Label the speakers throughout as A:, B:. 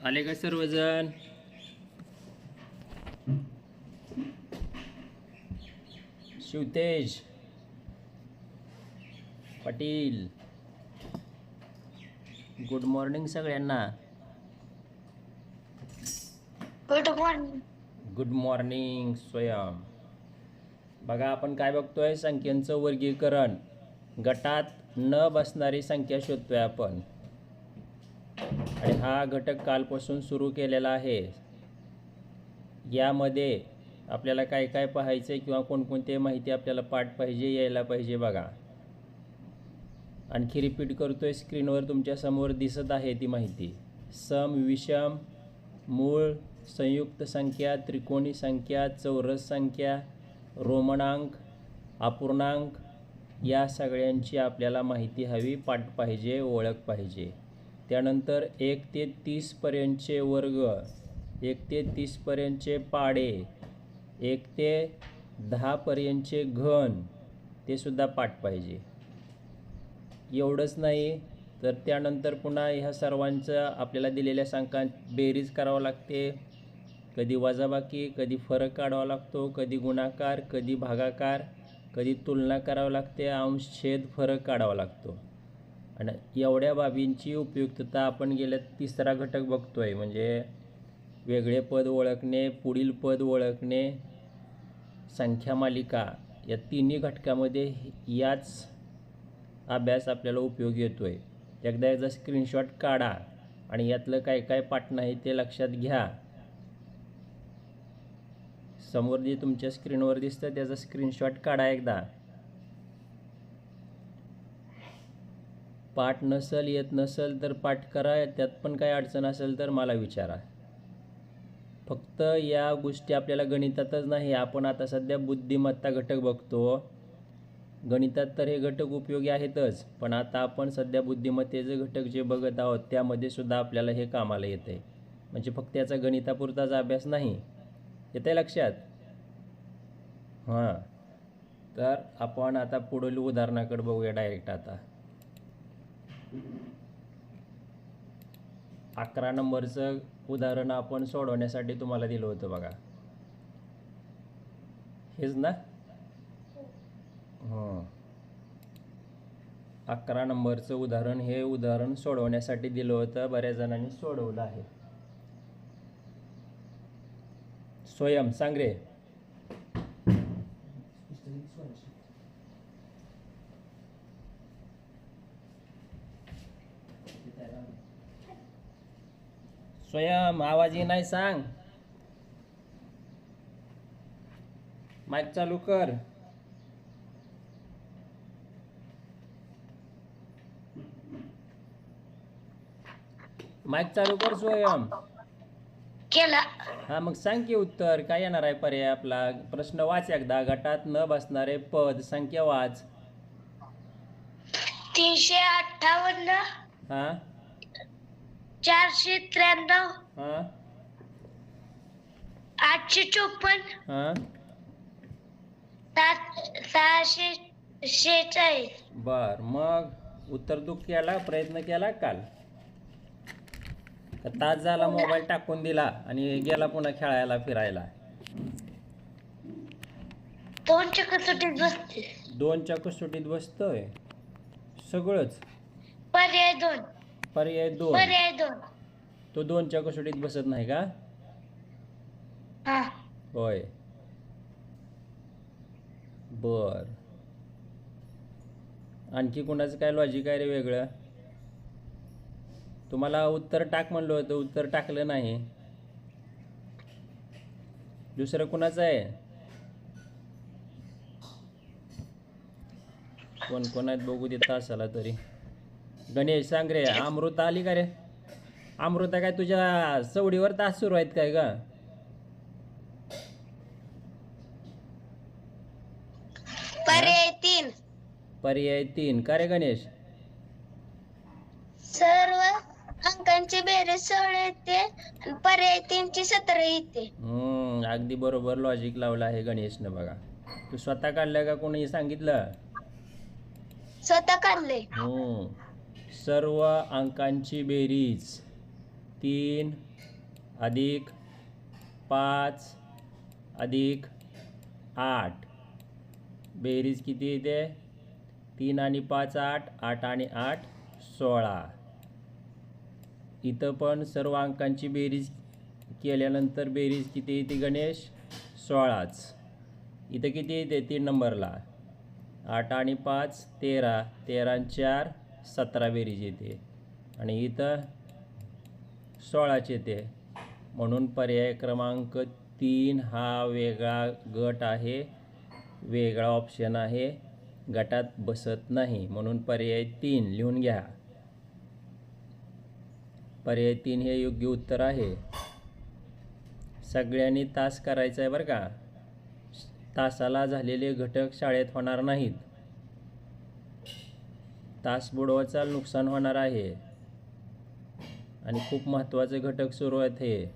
A: आले का सर्वजण? शिवतेज पाटील, गुड मॉर्निंग सगळ्यांना.
B: Good morning.
A: गुड मॉर्निंग स्वयं. बघा आपण काय बघतोय, संख्यांचं वर्गीकरण. गटात न बसणारी संख्या शोधतोय आपण, आणि हा घटक कालपासून सुरू केलेला आहे. यामध्ये आपल्याला काय काय पाहायचं किंवा कोणकोणती माहिती आपल्याला पाठ पाहिजे, यायला पाहिजे बघा. आणखी रिपीट करतोय, स्क्रीनवर तुमच्या समोर दिसत आहे ती माहिती. सम, विषम, मूळ, संयुक्त संख्या, त्रिकोणी संख्या, चौरस संख्या, रोमनांक, अपूर्णांक, या सगळ्यांची आपल्याला माहिती हवी, पाठ पाहिजे, ओळख पाहिजे. त्यानंतर 1 ते 30 पर्यंतचे वर्ग, 1 ते 30 पर्यंतचे पाडे, 1 ते 10 पर्यंतचे घन, ते सुद्धा पाठ पाहिजे. एवढंच नाही तर त्यानंतर पुन्हा ह्या सर्वांचं आपल्याला दिलेल्या संख्या बेरीज करावं लागते. कधी वजाबाकी, कधी फरक काढावा लागतो, कधी गुणाकार, कधी भागाकार, कधी तुलना करावी लागते, अंश, छेद, फरक काढावा लागतो. आणि एवढ्या बाबींची उपयुक्तता आपण गेल्या तिसरा घटक बघतोय, म्हणजे वेगळे पद ओळखणे, पुढील पद ओळखणे, संख्या मालिका, या तिन्ही घटकामध्ये याच अभ्यास आपल्याला उपयोगी येतोय. एकदा स्क्रीनशॉट काढा आणि यातलं काय काय पाठ नाही ते लक्षात घ्या. समोर जे तुमच्या स्क्रीनवर दिसतं त्याचा स्क्रीनशॉट काढा एकदा. पाठ नसेल, येत नसेल तर पाठ करा. त्यात पण काही अडचण असेल तर मला विचारा. फक्त या गोष्टी आपल्याला गणितातच नाही, आपण आता सध्या बुद्धिमत्ता घटक बघतो. गणितात तर हे घटक उपयोगी आहेतच, पण आता आपण सध्या बुद्धिमत्तेचे घटक जे बघत आहोत त्यामध्ये सुद्धा आपल्याला हे कामाला येतं आहे. म्हणजे फक्त याचा गणितापुरताच अभ्यास नाही. येतं आहे लक्षात? हां, तर आपण आता पुढील उदाहरणाकडे बघूया डायरेक्ट. आता 11 नंबरचं उदाहरण आपण सोडवण्यासाठी तुम्हाला दिलं होतं बघा. हेच ना? हां, 11 नंबरचं उदाहरण, हे उदाहरण सोडवण्यासाठी दिलं होतं. बऱ्याच जणांनी सोडवलं आहे. स्वयं सांग रे. स्वयं आवाजही नाही, सांग. माईक चालू कर. माईक चालू कर स्वयं.
B: केला.
A: हा, मग सांग की उत्तर काय येणार आहे. पर्याय आपला प्रश्न वाच एकदा. गटात न बसणारे पद संख्या वाच.
B: 358,
A: हा
B: 493,
A: हा
B: 854,
A: हा
B: 646.
A: बर, मग उत्तर तू केला, प्रयत्न केला काल का तास झाला मोबाईल टाकून दिला आणि गेला पुन्हा खेळायला फिरायला?
B: 2च्या कसोटीत बसते.
A: 2च्या कसोटीत बसतोय सगळंच.
B: पर्याय 2.
A: पर्याय 2.
B: पर्याय 2.
A: तो 2च्या कसोटीत बसत नाही का?
B: हा.
A: होय, बर. आणखी कोणाचं काय लॉजिक आहे रे वेगळं? तुम्हाला उत्तर टाक म्हणलं होतं, उत्तर टाकलं नाही. दुसरं कुणाचं आहे? कोण कोण आहेत बघू दे तासाला तरी. गणेश सांग रे. अमृता आली का रे? अमृता काय तुझ्या सवडीवर तास सुरू आहेत काय का?
B: पर्याय 3.
A: पर्याय 3 का रे गणेश?
B: सर्व अंकांची बेरीज 16 येते आणि पर्याय 3ची 17 येते.
A: अगदी बरोबर लॉजिक लावलं आहे गणेशनं बघा. तू स्वतः काढलं का कोणी सांगितलं?
B: स्वतः काढले.
A: सर्व अंकांची बेरीज 3 अधिक 5 अधिक 8 बेरीज किती येते? 3 आणि 5 8, 8 आणि 8 16. इथं पण सर्व अंकांची बेरीज केल्यानंतर बेरीज किती येते गणेश? 16च. इथं किती येते 3 नंबरला? 8 आणि 5 13, 13 आणि 4 17 बेरीज येते आणि इथं 16च येते. म्हणून पर्याय क्रमांक 3 हा वेगळा गट आहे, वेगळा ऑप्शन आहे, गटात बसत नाही. म्हणून पर्याय 3 लिहून घ्या. पर्याय 3 हे योग्य उत्तर आहे. सगळ्यांनी तास करायचा आहे बरं का. तासाला झालेले घटक शाळेत होणार नाहीत. तास बुडवायचा नुकसान होणार आहे आणि खूप महत्त्वाचे घटक सुरू आहेत. हे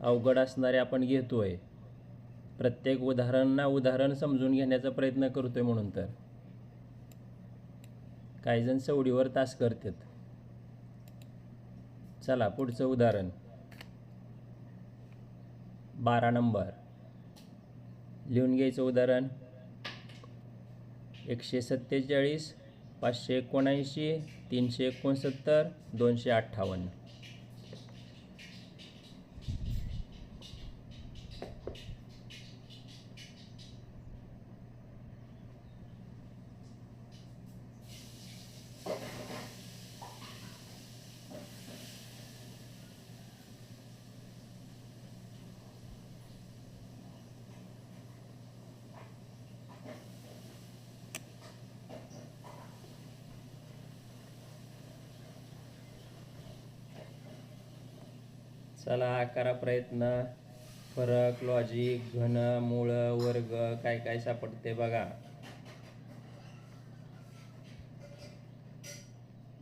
A: अवघड असणारे आपण घेतोय. प्रत्येक उदाहरण समजून घेण्याचा प्रयत्न करतोय. म्हणून तर काही जण सवडीवर तास करतात. चला पुढचं उदाहरण 12 नंबर लिहून घ्यायचं उदाहरण. 147, 579, 369, 258. चला करा प्रयत्न. फरक, लॉजिक, घन, मूळ, वर्ग काय काय सापडते बघा.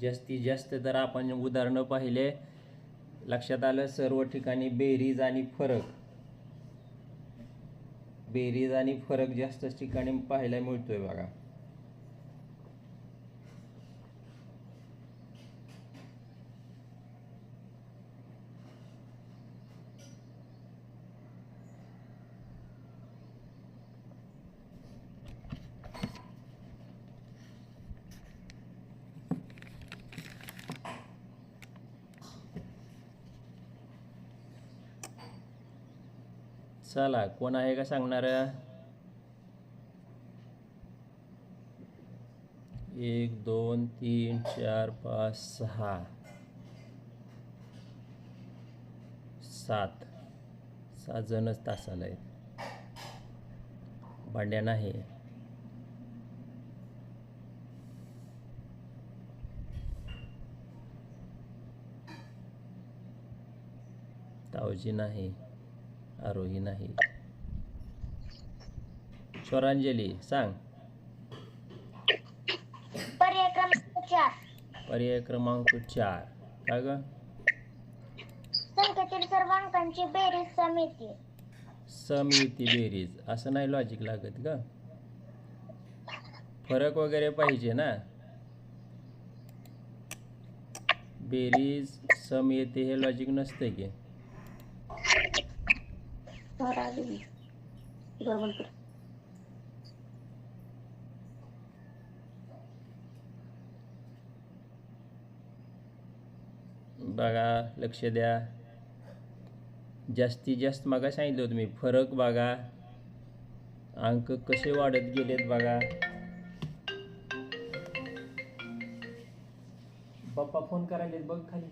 A: जास्तीत जास्त तर आपण उदाहरणं पाहिले, लक्षात आलं सर्व ठिकाणी बेरीज आणि फरक जास्त ठिकाणी पाहायला मिळतोय बघा. चला कोण आहे का सांगणार? 1 2 3 4 5 6 7 जणच तासाला आहेत. भांड्या नाही. तावजी नाही. आरोही नाही. स्वरांजली सांग.
B: पर्याय क्रमांक 4.
A: पर्याय क्रमांक 4 का ग?
B: संख्येतील सर्व अंकांची बेरीज सम येते.
A: सम येते बेरीज असं नाही लॉजिक लागत ग. फरक वगैरे पाहिजे ना. बेरीज सम येते हे लॉजिक नसते की. बघा लक्ष द्या. जास्तीत जास्त मग सांगितलं होतं मी. फरक बघा, अंक कसे वाढत गेलेत बघा. पप्पा फोन करायलेत बघ खाली.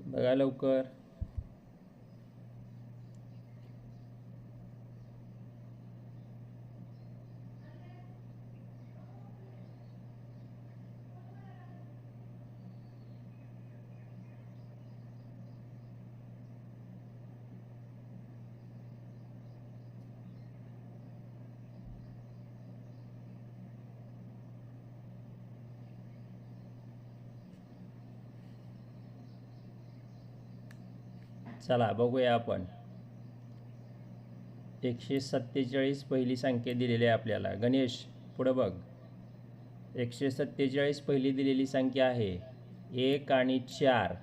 A: बघा लवकर. चला बघूया आपण. 147 पहिली संख्या दिलेली आहे आपल्याला. गणेश पुढं बघ. 147 पहिली दिलेली संख्या आहे 1 आणि 4.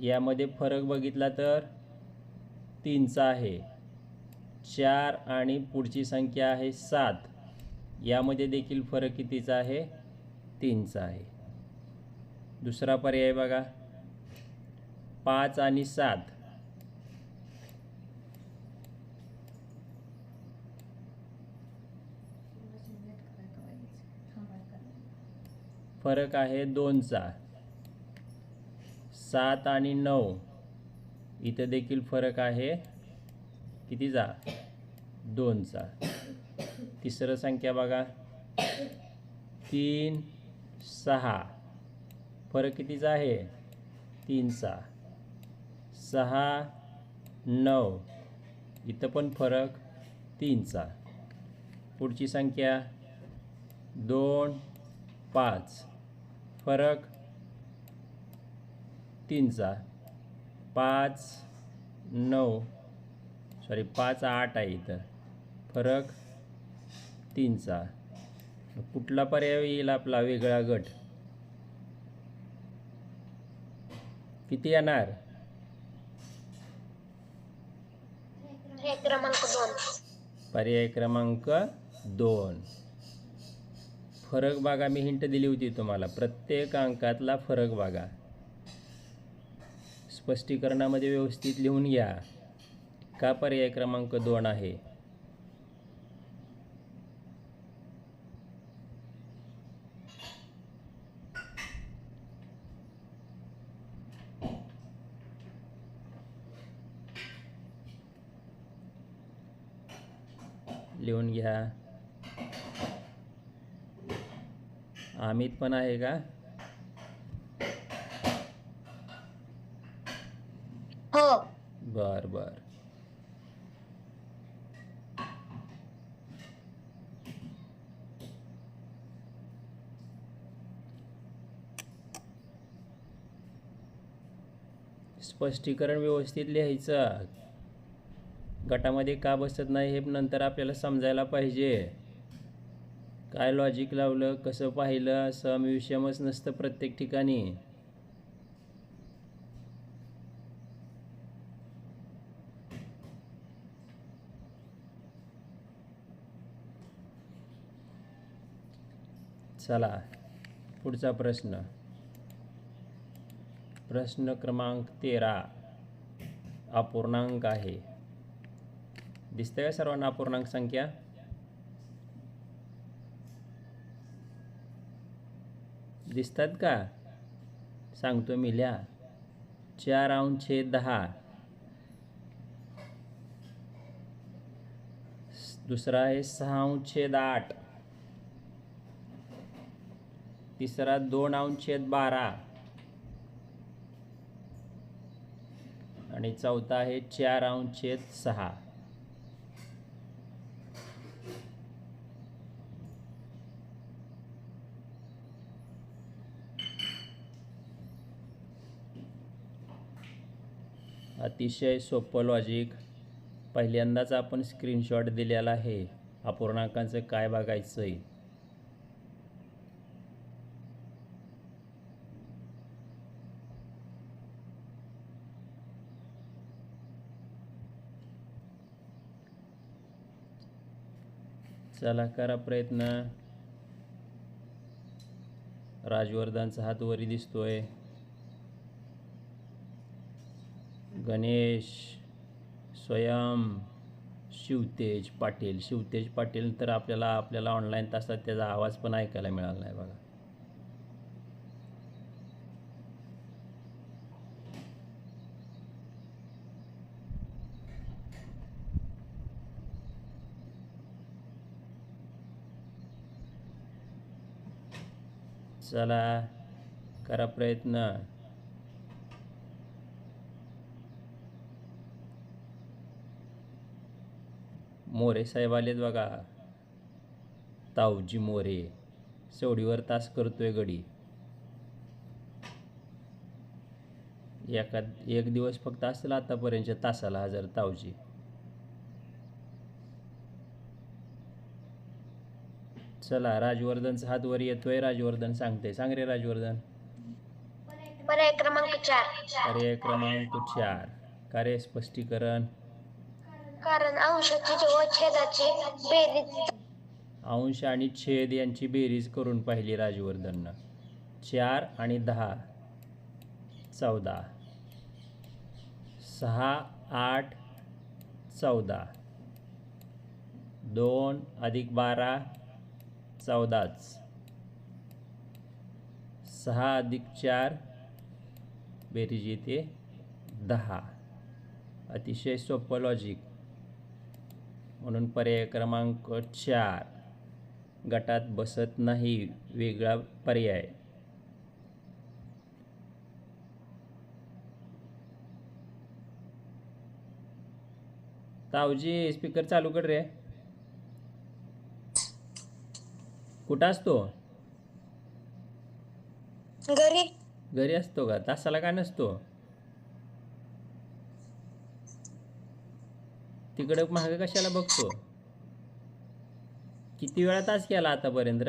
A: यामध्ये फरक बघितला तर 3चा आहे. 4 आणि पुढची संख्या आहे 7. यामध्ये देखील फरक कितीचा आहे? 3चा आहे. दुसरा पर्याय बघा. 5 आणि 7. फरक आहे 2चा. 7 आणि 9. इथं देखील फरक आहे कितीचा? 2चा. तिसरं संख्या बघा. 3, 6. फरक कितीचा आहे? 3चा. 6, 9. इथं पण फरक 3चा. पुढची संख्या 2, 5. फरक 3चा. 5, 9. 5, 8 आहे इथं. फरक 3चा. कुठला पर्याय येईल आपला वेगळा गट? किती येणार? पर्याय क्रमांक 2. फरक बघा, मी हिंट दिली होती तुम्हाला. प्रत्येक अंकातला फरक बघा. स्पष्टीकरणामध्ये व्यवस्थित लिहून घ्या का पर्याय क्रमांक 2 आहे. लिहून घ्या. अमित पण आहे का?
B: हो.
A: बर बर. स्पष्टीकरण व्यवस्थित लिहायचं. गटामध्ये का बसत नाही हे नंतर आपल्याला समजायला पाहिजे. काय लॉजिक लावलं, कसं पाहिलं, सम विषमच नसतं प्रत्येक ठिकाणी. चला पुढचा प्रश्न. प्रश्न क्रमांक 13 अपूर्णांक आहे. दिसते का सर्वांना अपूर्णांक संख्या? दिसतात का? सांगतो मी, लिहा. 4/10. दुसरा आहे 6/8. तिसरा 2/12. आणि चौथा आहे 4/6. अतिशय सोपं लॉजिक. पहिल्यांदाच आपण स्क्रीनशॉट दिलेला आहे. अपूर्णांकांचं काय बघायचं आहे. चला करा प्रयत्न. राजवर्धनचा हात वरी दिसतोय. गणेश, स्वयं, शिवतेज पाटील तर आपल्याला ऑनलाईन तासात त्याचा आवाज पण ऐकायला मिळाला नाही बघा. चला करा प्रयत्न. मोरे साहेब आलेत बघा. तावजी मोरे सवडीवर तास करतोय गडी. एक दिवस फक्त असेल आतापर्यंतच्या तासाला 1000 तावजी. चला, राजवर्धनचा हात वर येतोय. राजवर्धन सांगते. सांग रे राजवर्धन.
B: पर्याय क्रमांक 4.
A: पर्याय क्रमांक 4. कार्य स्पष्टीकरण.
B: कारण अंशाची व छेदाची बेरीज
A: अंश आणि छेद यांची बेरीज करून पाहिली राजवर्धननं. 4 आणि 10 14. 6 8 14. 2 अधिक 12 14च. 6 अधिक 4 बेरीज येते 10. अतिशय सोपं लॉजिक. म्हणून पर्याय क्रमांक 4 गटात बसत नाही. वेगळा पर्याय. तावजी स्पीकर चालू कर रे. कुठं असतो? घरी असतो का? तासाला का नसतो? तिकडे मागे कशाला बघतो? किती वेळा तास केला आतापर्यंत?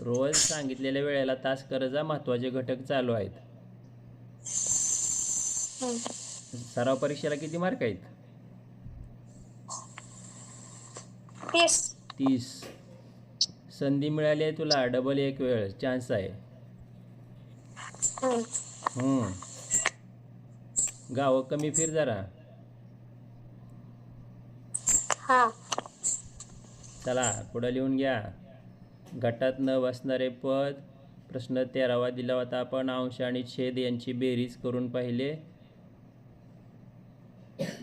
A: रोज सांगितलेल्या वेळेला तास कर जा. महत्वाचे घटक चालू आहेत. सराव परीक्षेला किती मार्क आहेत? 30. संधी मिळाली आहे तुला. डबल एक वेळ चान्स आहे. गाव कमी फिर जरा. चला पुढं लिहून घ्या. गटात न बसणारे पद. प्रश्न 13वा दिला होता आपण. अंश आणि छेद यांची बेरीज करून पाहिले.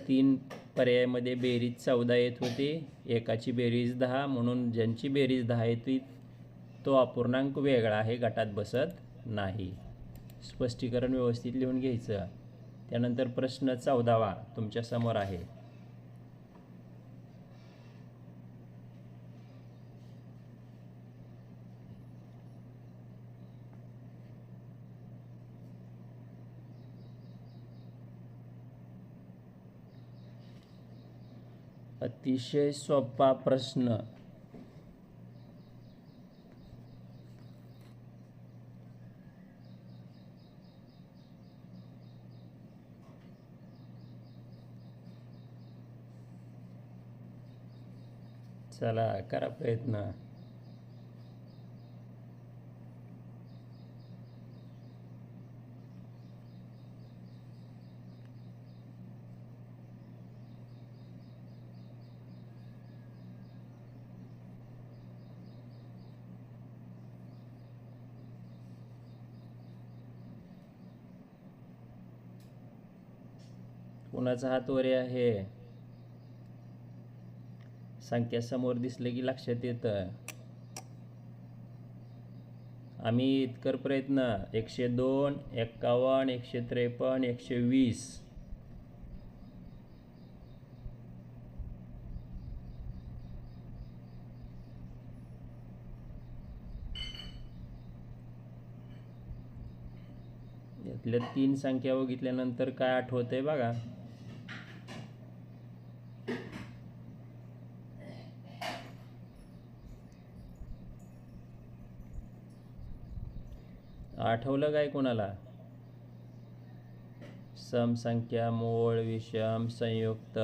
A: 3 पर्यायामध्ये बेरीज 14 येत होती. एकाची बेरीज 10. म्हणून ज्यांची बेरीज 10 येते तो अपूर्णांक वेगळा आहे, गटात बसत नाही. स्पष्टीकरण व्यवस्थित लिहून घ्यायचं. त्यानंतर प्रश्न 14वा तुमच्या समोर आहे. अतिशय सोपा प्रश्न. चला करा प्रयत्न. कुणाचा हात वर आहे? संख्या समोर दिसले की लक्षात येतं. अमित कर प्रयत्न. 102 51 153 120. यातल्या 3 संख्या बघितल्यानंतर काय आठवतंय बघा. आठवलं काय कोणाला? समसंख्या, मूळ, विषम, संयुक्त,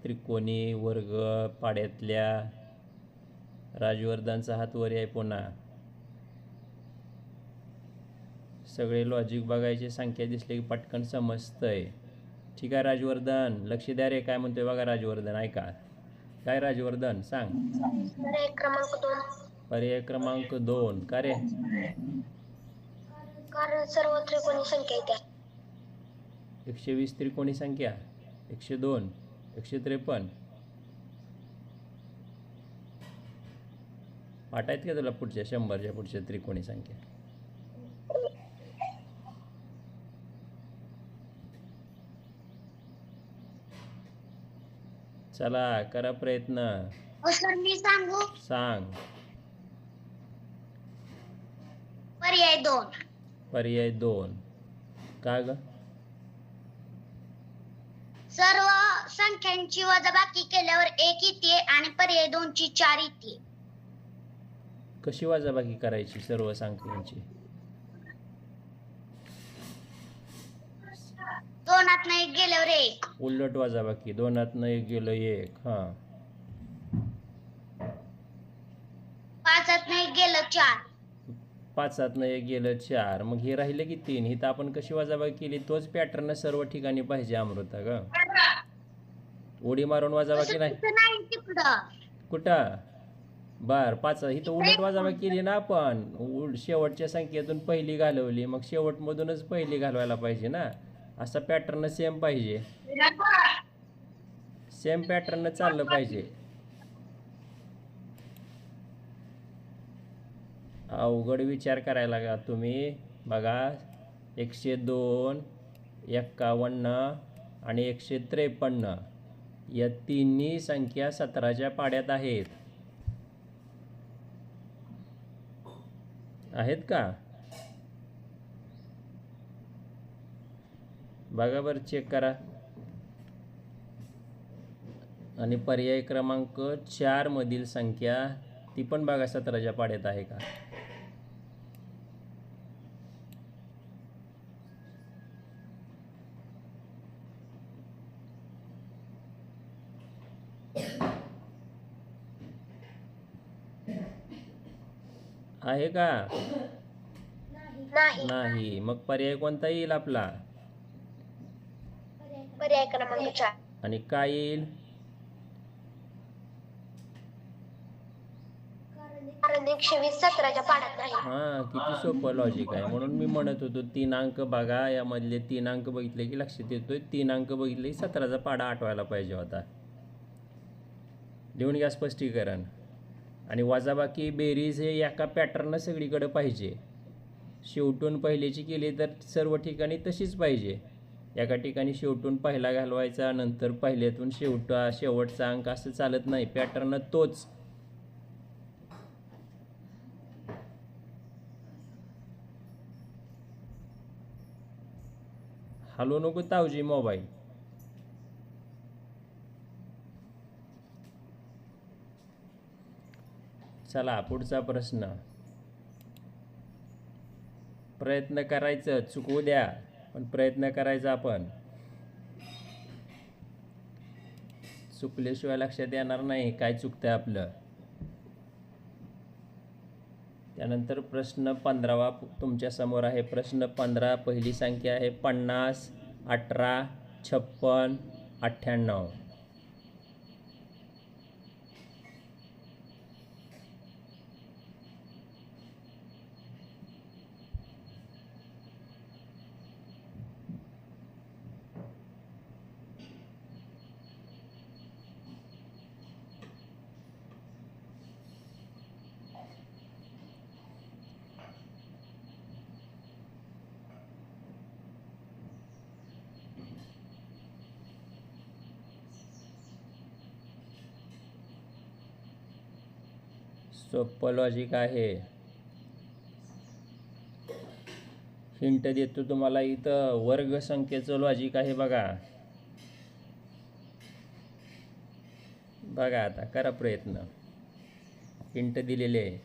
A: त्रिकोणी, वर्ग, पाड्यातल्या. राजवर्धनचा हात वर आहे पुन्हा. सगळे लॉजिक बघायचे. संख्या दिसले की पटकन समजतंय. ठीक आहे राजवर्धन, लक्ष द्या रे. काय म्हणतोय बघा राजवर्धन, ऐका. काय राजवर्धन सांग.
B: पर्याय क्रमांक 2.
A: पर्याय क्रमांक 2. का रे?
B: कारण सर्व त्रिकोणी संख्या आहेत.
A: 120 त्रिकोणी संख्या, 102 153. पाठ आहेत का तुला पुढच्या 100च्या पुढच्या त्रिकोणी संख्या? चला करा प्रयत्न.
B: सर मी सांगू?
A: सांग.
B: पर्याय 2.
A: पर्याय 2. का ग?
B: सर्व संख्यांची वजाबाकी केल्यावर 1 येते आणि पर्याय 2 ची 4 येते.
A: कशी वजाबाकी करायची सर्व संख्यांची?
B: 2 1 गेल्यावर 1.
A: उलट वजाबाकी. 2 1 गेलं 1. हां.
B: 5 1 गेलं 4.
A: 5 1 गेलं 4. मग हे राहिलं की 3. इथं आपण कशी वजाबाकी केली तोच पॅटर्न सर्व ठिकाणी पाहिजे अमृता ग. उडी मारून वजाबाकी नाही.
B: नाही तिकडं.
A: कुठं? बर 5 इथं उलट वजाबाकी केली ना आपण. शेवटच्या संख्येतून पहिली घालवली, मग शेवटमधूनच पहिली घालवायला पाहिजे ना. असा पॅटर्न सेम पाहिजे. सेम पॅटर्न चाललं पाहिजे. अवघड विचार करायला का तुम्ही? बघा 102, 51 आणि 153 या तिन्ही संख्या 17च्या पाड्यात आहेत. आहेत का? बघा बरं, चेक करा. आणि पर्याय क्रमांक 4 मधील संख्या ती पण बघा 17च्या पाड्यात आहे का? आहे का? नाही. मग पर्याय कोणता येईल आपला?
B: पर्याय क्रमांक 4.
A: आणि काय येईल?
B: कारण 120 17च्या पाड्यात नाही.
A: हां, किती सोपं लॉजिक आहे. म्हणून मी म्हणत होतो 3 अंक बघा, यामधले 3 अंक बघितले की लक्षात येतोय 3 अंक बघितले की 17चा पाडा आठवायला पाहिजे होता. लिहून घ्या स्पष्टीकरण. आणि वजाबाकी बेरीज हे एका पॅटर्न सगळीकडे पाहिजे. शेवटून पहिल्याची केली तर सर्व ठिकाणी तशीच पाहिजे. एका ठिकाणी शेवटून पहिला घालवायचा, नंतर पहिल्यातून शेवटचा अंक, असं चालत नाही. पॅटर्न तोच. हलवू नको तावजी मोबाईल. चला पुढचा प्रश्न. प्रयत्न करायचं, चुकवू द्या पण प्रयत्न करायचा आपण. चुकल्याशिवाय लक्षात येणार नाही काय चुकतंय आपलं. त्यानंतर प्रश्न 15वा तुमच्या समोर आहे. प्रश्न 15 पहिली संख्या आहे 50, 18, 56, 98. सोपं लॉजिक आहे. हिंट देतो तुम्हाला. इथं वर्ग संख्येचं लॉजिक आहे बघा. बघा आता करा प्रयत्न. हिंट दिलेले आहे.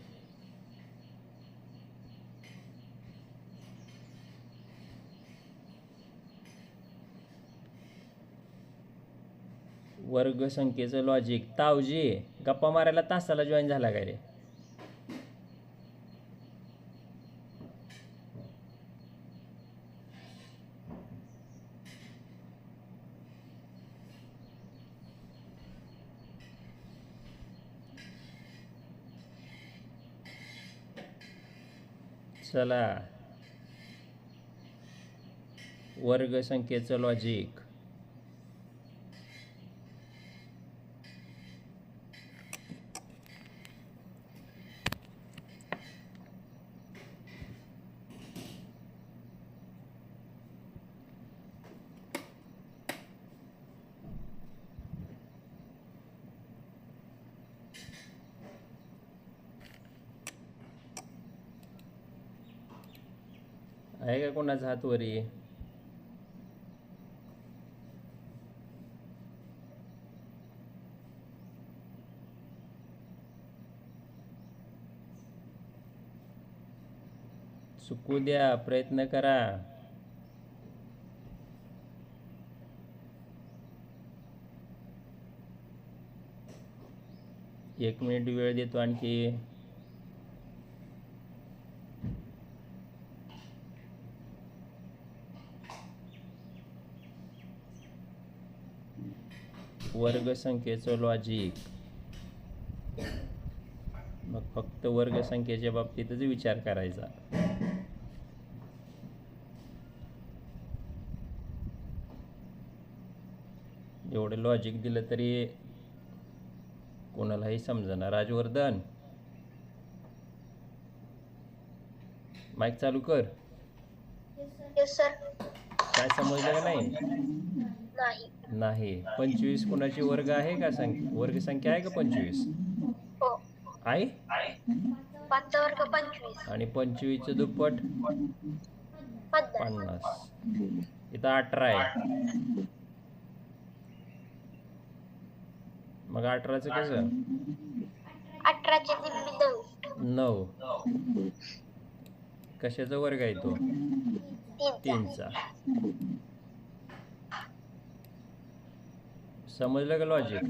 A: वर्ग संख्येचं लॉजिक. तावजी गप्पा मारायला तासाला जॉईन झाला काय रे? चला, वर्ग संख्येचं लॉजिक. आहे का कोणाचा हात वरी? चुकू द्या, प्रयत्न करा. एक मिनिट वेळ देतो आणखी. वर्गसंख्येचं लॉजिक. मग फक्त वर्गसंख्येच्या बाबतीतच विचार करायचा. एवढं लॉजिक दिलं तरी कोणालाही समजणार. राजवर्धन, माईक चालू कर.
B: Yes sir.
A: काय समजलं का नाही?
B: नाही.
A: नाही. 25 कोणाची वर्ग आहे का? वर्गसंख्या आहे का 25?
B: हो.
A: आहे.
B: 5 वर्ग 25
A: आणि 25चं दुप्पट 50. इथं 18 आहे. मग 18चं कसं?
B: 18चे निम्मे
A: 9. कशाचा वर्ग आहे तो? 3चा. समजलं का लॉजिक?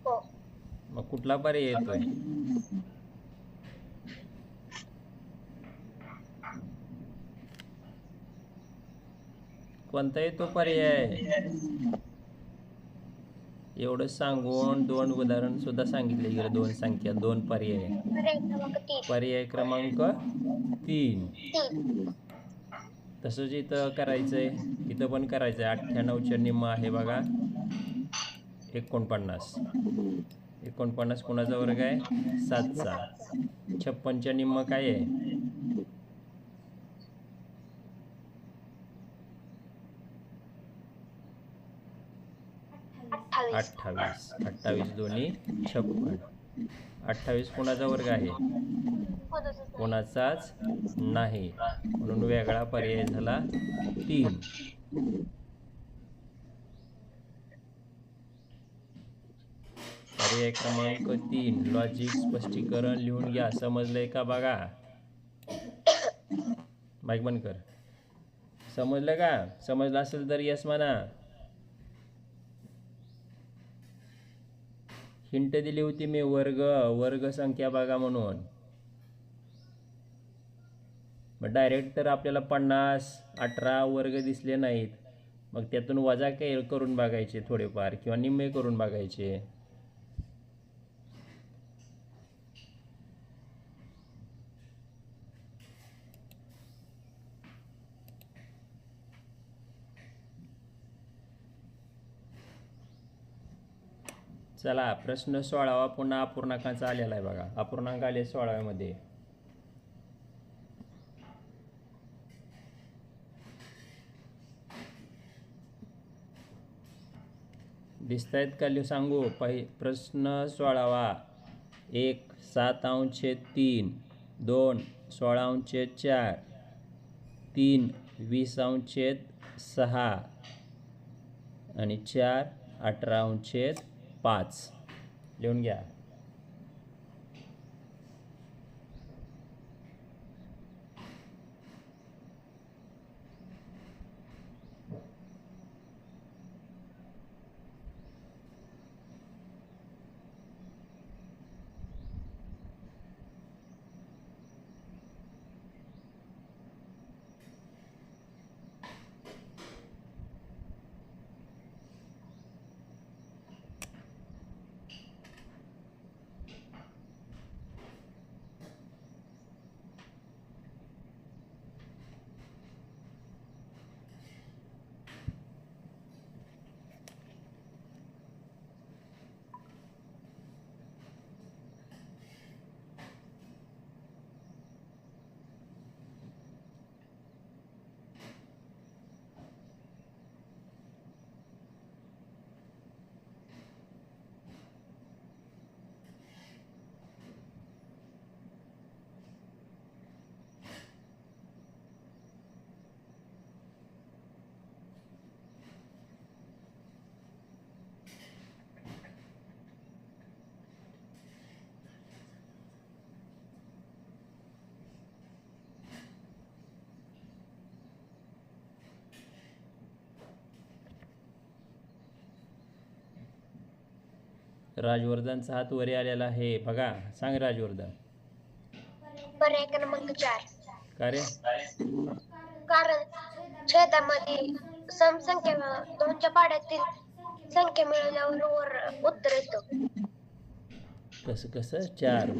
B: हो.
A: मग कुठला पर्याय येतोय? कोणता येतो पर्याय? एवढं सांगून 2 उदाहरण सुद्धा सांगितले गेलं. 2 संख्या, 2 पर्याय. पर्याय क्रमांक 3. तसंच इथं करायचंय. इथं पण करायचंय. 98च्या निम्म आहे बघा 49. 49 कोणाचा वर्ग आहे? 7चा. 56च्या निम्म काय आहे? 28. 28 दोन्ही 56. 28 कोणाचा वर्ग आहे? कोणाचाच नाही, म्हणून वेगळा पर्याय झाला 3. पर्याय क्रमांक 3. लॉजिक स्पष्टीकरण लिहून घ्या. समजलंय का बघा? माईक बंद कर. समजलं का? समजलं असेल तर यस म्हणा. हिंट दिली होती मी वर्ग संख्या बघा म्हणून. मग डायरेक्ट तर आपल्याला 50, 18 वर्ग दिसले नाहीत. मग त्यातून वजा करून बघायचे थोडेफार, किंवा निम्मे करून बघायचे. चला, प्रश्न 16वा पुन्हा अपूर्णांकाचा आलेला आहे बघा. अपूर्णांक आले 16व्यामध्ये. दिसतायत का? सांगू. प्रश्न 16वा. 1 7/3, 2 16/4, 3 20/6 आणि 4 18/5. लिहून घ्या. राजवर्धनचा हात वरी आलेला आहे बघा. सांग राजवर्धन.
B: पर्याय क्रमांक 4.
A: का रे?
B: कारण छेदामध्ये समसंख्या दोनच्या पाड्यातील संख्या मिळवल्यावर वर उत्तर येतं.
A: कसं कसं? 4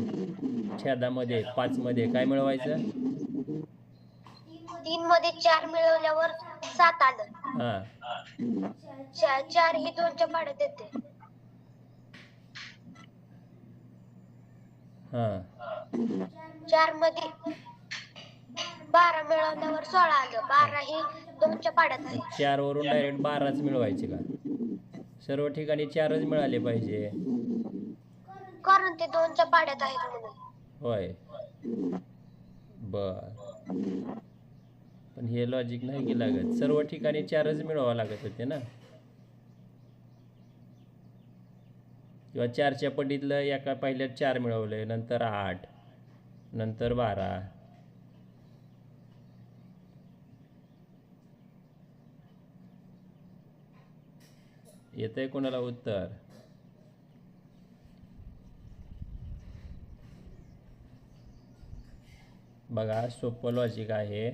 A: छेदामध्ये 5 मध्ये काय मिळवायचं?
B: 3 मध्ये 4 मिळवल्यावर 7 आलं.
A: हां
B: 4 ही दोनच्या पाड्यात येते.
A: हां
B: 4 मध्ये 12 मिळवल्यावर 16 आलं. 12 ही दोनच्या पाड्यात आहे.
A: 4 वरून डायरेक्ट 12च मिळवायचे का? सर्व ठिकाणी 4च मिळाले पाहिजे.
B: कारण ते दोनच्या पाड्यात आहेत म्हणून.
A: होय बर. पण हे लॉजिक नाही की लागत. सर्व ठिकाणी 4च मिळवावं लागत होते ना. किंवा 4च्या पटीतलं एका पहिल्यात 4 मिळवले, नंतर 8, नंतर 12. येतंय कोणाला उत्तर? बघा सोपं लॉजिक आहे.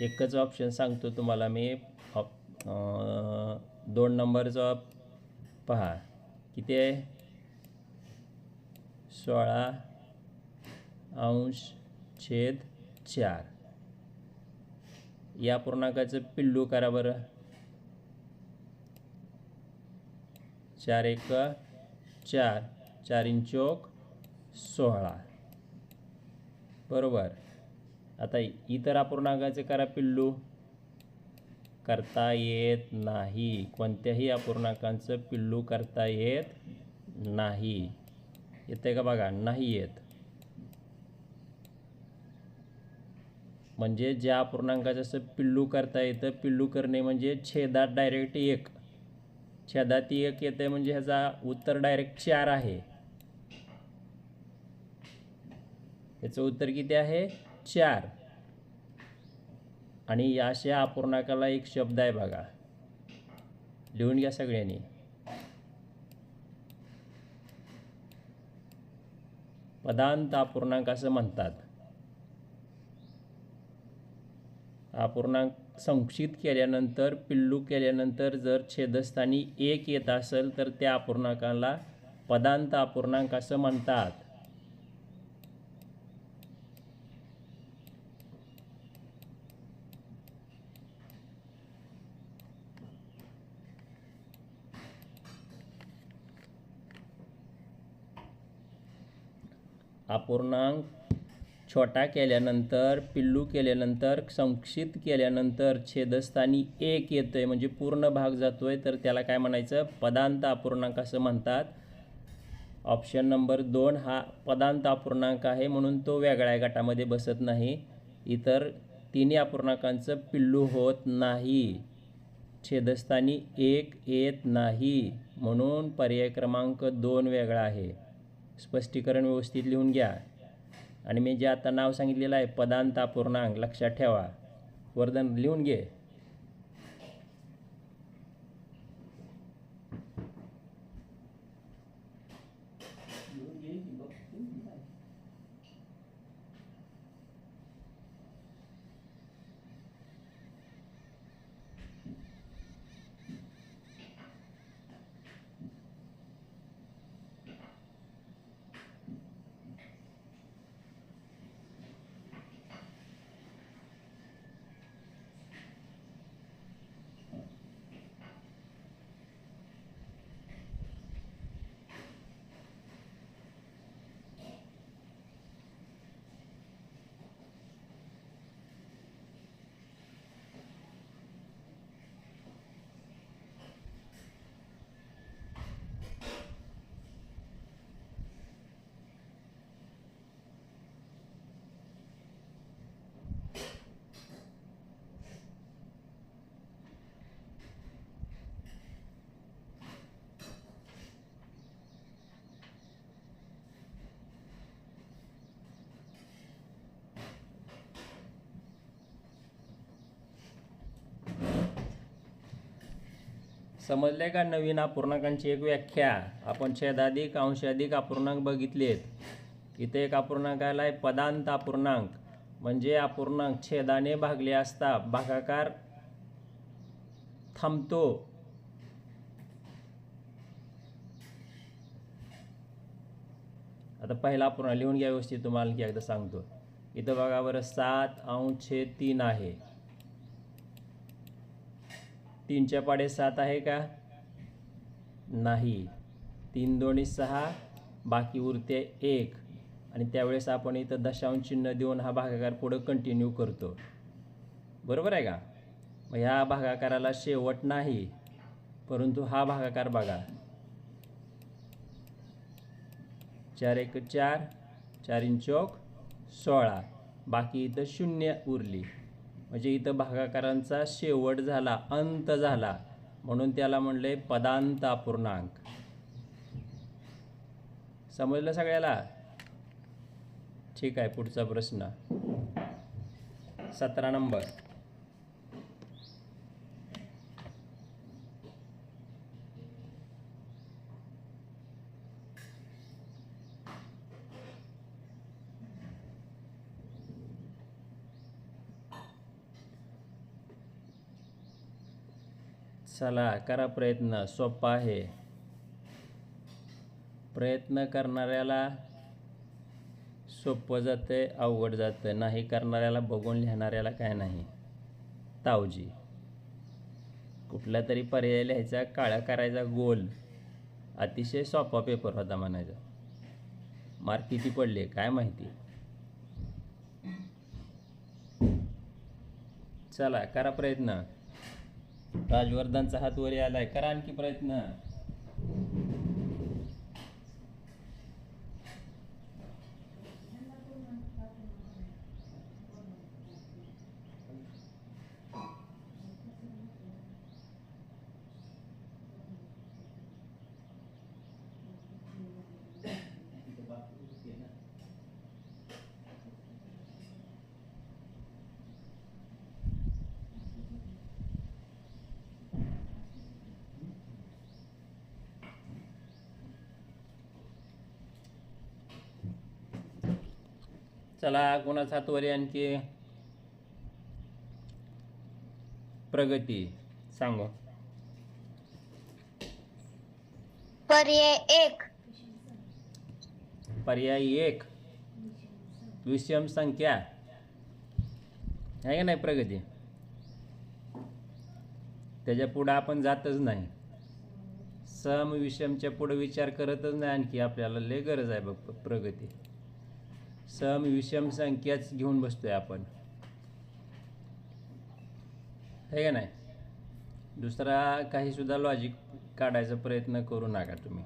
A: एकच ऑप्शन सांगतो तुम्हाला मी. 2 नंबरचा पहा किती आहे? 16/4. या पूर्णांकाचं पिल्लू करा बरं. 4 1 4, 4 × 16 बरोबर. आता इतर अपूर्णांकाचे करा पिल्लू. करता येत नाही. कोणत्याही अपूर्णांकांचं पिल्लू करता येत नाही. येते का बघा? नाही येत. म्हणजे ज्या अपूर्णांकाचं असं पिल्लू करता येतं, पिल्लू करणे म्हणजे छेदात डायरेक्ट 1. छेदात 1 येते म्हणजे ह्याचा उत्तर डायरेक्ट 4 आहे. याचं उत्तर किती आहे? 4. आणि अशा अपूर्णांकाला एक शब्द आहे बघा. लिहून घ्या सगळ्यांनी. पदांत अपूर्णांक असं म्हणतात. अपूर्णांक संक्षिप्त केल्यानंतर, पिल्लू केल्यानंतर जर छेदस्थानी 1 येत असेल तर त्या अपूर्णांकाला पदांत अपूर्णांक असं म्हणतात. अपूर्णांक छोटा केल्यानंतर, पिल्लू केल्यानंतर, संक्षिप्त केल्यानंतर छेदस्थानी 1 येतोय म्हणजे पूर्ण भाग जातोय, तर त्याला काय म्हणायचं? पदांत अपूर्णांक असं म्हणतात. ऑप्शन नंबर 2 हा पदांत अपूर्णांक आहे म्हणून तो वेगळ्या गटामध्ये बसत नाही. इतर तिन्ही अपूर्णांकांचं पिल्लू होत नाही. छेदस्थानी 1 येत नाही म्हणून पर्याय क्रमांक 2 वेगळा आहे. स्पष्टीकरण व्यवस्थित लिहून घ्या. आणि मी जे आता नाव सांगितलेलं आहे पदांत अपूर्णांक लक्षात ठेवा. वर्धन लिहून घे. समजले का? नवीन अपूर्णांकांची एक व्याख्या. आपण छेदाधिक अंशाधिक अपूर्णांक बघितलेत. इथे एक अपूर्णांक आलाय पदांत अपूर्णांक, म्हणजे अपूर्णांक छेदाने भागले असता भागाकार थांबतो. आता पहिला अपूर्णांक लिहून घ्या व्यवस्थित. तुम्हाला की एकदा सांगतो. इथं बघा बरं 7/3 आहे. 3च्या पाढे 7 आहे का? नाही. 3 दोन्ही 6, बाकी उरते 1. आणि त्यावेळेस आपण इथं दशांश चिन्ह देऊन हा भागाकार पुढं कंटिन्यू करतो. बरोबर आहे का? मग ह्या भागाकाराला शेवट नाही, परंतु हा भागाकार बघा. 4 × 1 = 4, 4 × 4 = 16. बाकी इथं 0 उरली. म्हणजे इथं भागाकारांचा शेवट झाला, अंत झाला, म्हणून त्याला म्हणले पदांत अपूर्णांक. समजलं सगळ्याला? ठीक आहे. पुढचा प्रश्न 17 नंबर. चला करा प्रयत्न. सोपा आहे. प्रयत्न करणाऱ्याला सोपं जातं, अवघड जातं. नाही करणाऱ्याला, बघून लिहिणाऱ्याला काय नाही. तावजी. कुठला तरी पर्याय लिहायचा, काळा करायचा गोल. अतिशय सोपा पेपर होता म्हणायचा. मार्क किती पडले काय माहिती. चला करा प्रयत्न. राजवर्धनचा हात वरी आलाय. करा आणखी प्रयत्न. चला कोणाचा हात वरी आणखी. प्रगती सांगो.
B: पर्याय 1.
A: पर्याय 1 विषम संख्या आहे का नाही प्रगती? त्याच्या पुढं आपण जातच नाही. सम विषमच्या पुढे विचार करतच नाही आणखी. आपल्याला लय गरज आहे बघ प्रगती. सम विषम संख्याच घेऊन बसतोय आपण, आहे का नाही? दुसरा काही सुद्धा लॉजिक काढायचा प्रयत्न करू नका तुम्ही.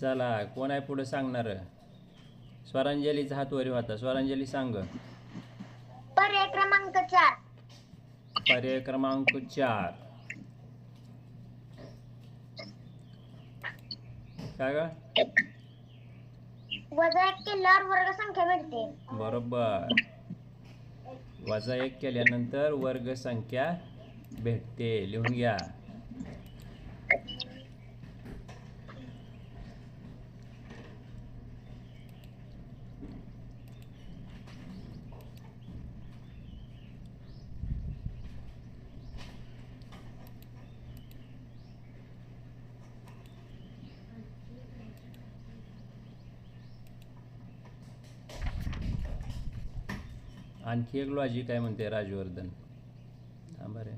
A: चला कोण आहे पुढे सांगणार? स्वरांजलीचा हात वरी होता. स्वरांजली सांग.
B: पर्याय क्रमांक 4.
A: पर्याय क्रमांक 4. काय ग?
B: -1 केल्यावर वर्ग संख्या मिळते.
A: बरोबर. -1 केल्यानंतर वर्ग संख्या भेटते. लिहून घ्या. आणखी एक लॉजिक आहे म्हणते राजवर्धन. थांबा रे.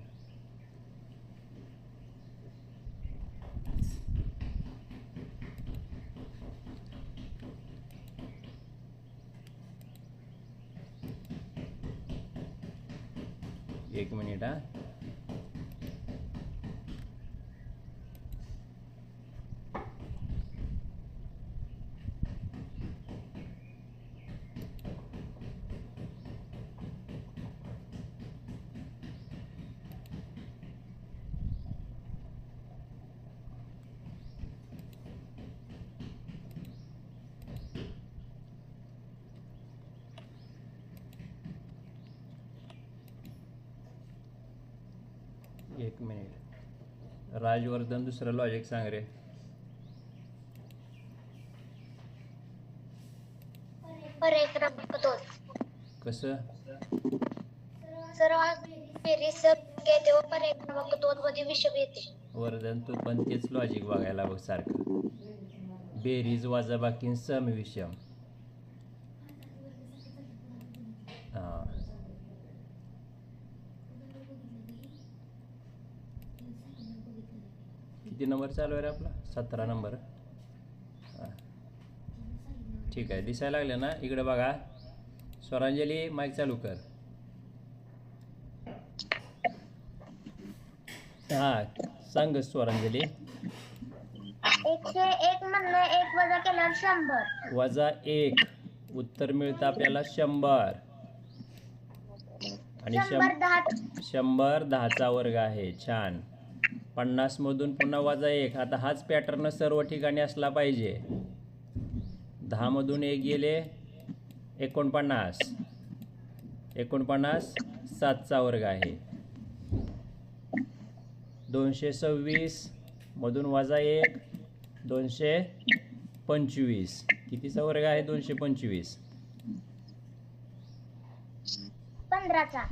A: एक मिनिट हा. एक मिनिट. राजवर्धन दुसरं लॉजिक सांग रे.
B: पर्याय क्रमांक 2.
A: कसं?
B: सर्व बेरीज संख्या येते व पर्याय क्रमांक 2 मध्ये विषम येते.
A: वर्धन तू पण तेच लॉजिक बघायला बघ सारखं. बेरीज वजाबाकी सम विषम. हां. किती नंबर चालू आहे रे आपला? 17 नंबर. हां ठीक आहे, दिसायला लागले ना. इकडे बघा. स्वरांजली माईक चालू कर. हां सांग स्वरांजली.
B: 101 मधनं 1 वजा केल्यावर 100.
A: वजा 1 उत्तर मिळतं आपल्याला 100. आणि 100 10चा वर्ग आहे. छान. 50 मधून पुन्हा वजा 1. आता हाच पॅटर्न सर्व ठिकाणी असला पाहिजे. 10 मधून 1 गेले 49. 49 7चा वर्ग आहे. 226 मधून वजा 1 225. कितीचा वर्ग आहे 225?
B: 15चा.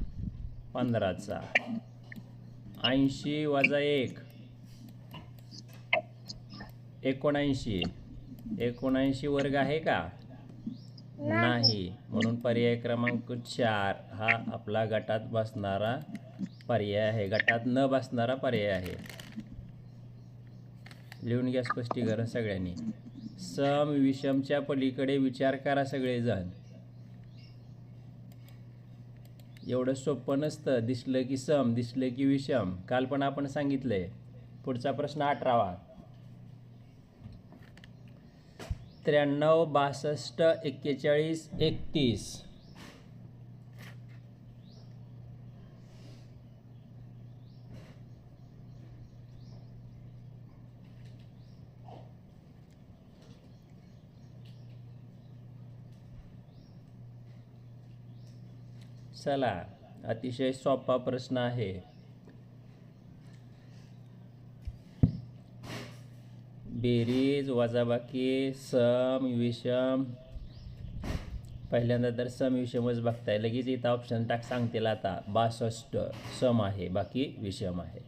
A: 15चा. 80 वजा 1 79. 79 वर्ग आहे का? नाही. म्हणून पर्याय क्रमांक 4 हा आपला गटात बसणारा पर्याय आहे. गटात न बसणारा पर्याय आहे. लिहून घ्या स्पष्टीकरण सगळ्यांनी. सम विषमच्या पलीकडे विचार करा सगळेजण. एवढं सोपं नसतं. दिसलं की सम, दिसलं की विषम. काल पण आपण सांगितलंय. पुढचा प्रश्न 18वा. 93 62 41 31. चला, अतिशय सोपा प्रश्न आहे. बेरीज वजाबाकी सम विषम. पहिल्यांदा तर सम विषमच बघताय. लगेच इथं ऑप्शन टाक सांगतील आता. 62 सम आहे, बाकी विषम आहे.